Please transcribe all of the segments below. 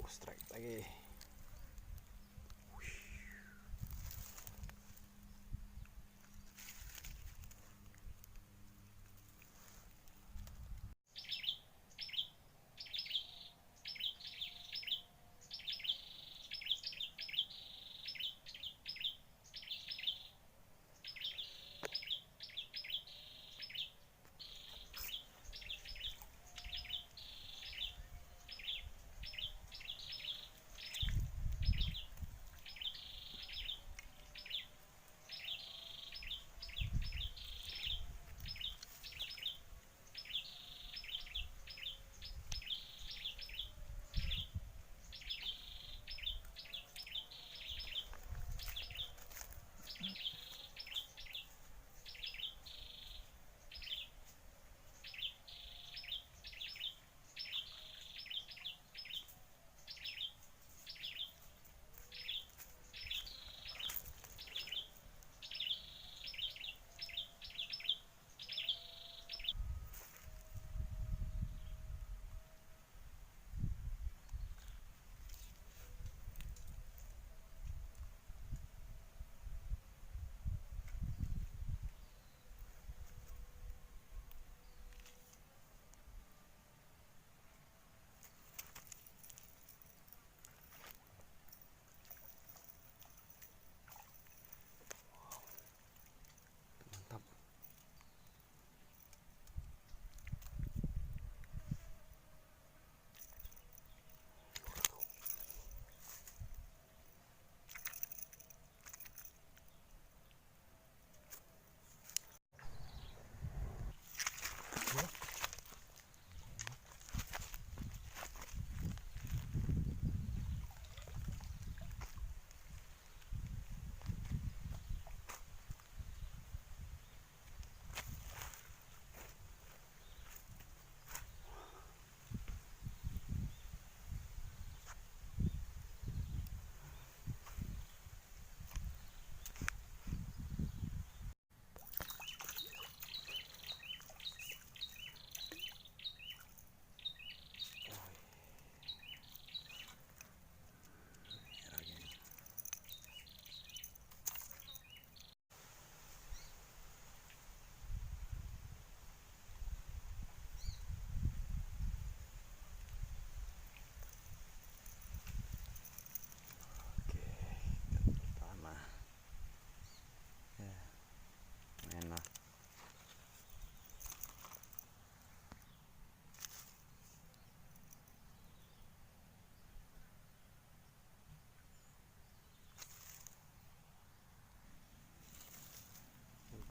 strike lagi. Mantap.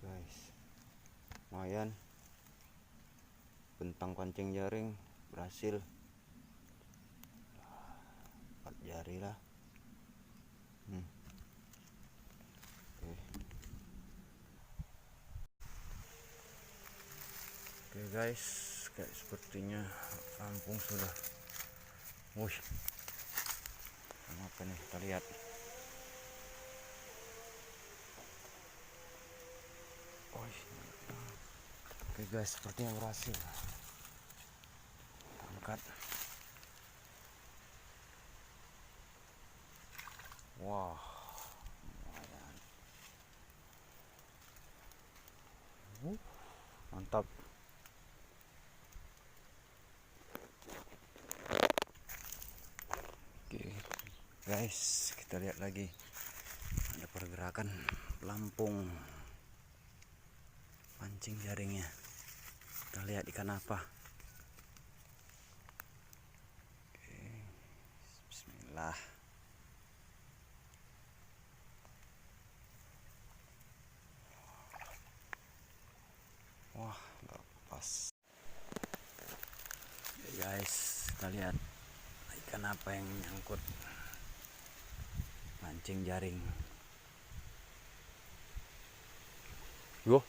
Guys, lumayan, bentang pancing jaring berhasil, 4 jari lah. Oke guys, kayak sepertinya rampung sudah. Wih, apa nih, kita lihat. Oke guys, sepertinya berhasil. Angkat. Wah, lumayan. Mantap. Oke guys, kita lihat lagi. Ada pergerakan pelampung pancing jaringnya. Kita lihat ikan apa. Oke, bismillah. Wah, nggak pas. Oke guys, kita lihat ikan apa yang nyangkut pancing jaring. Yo.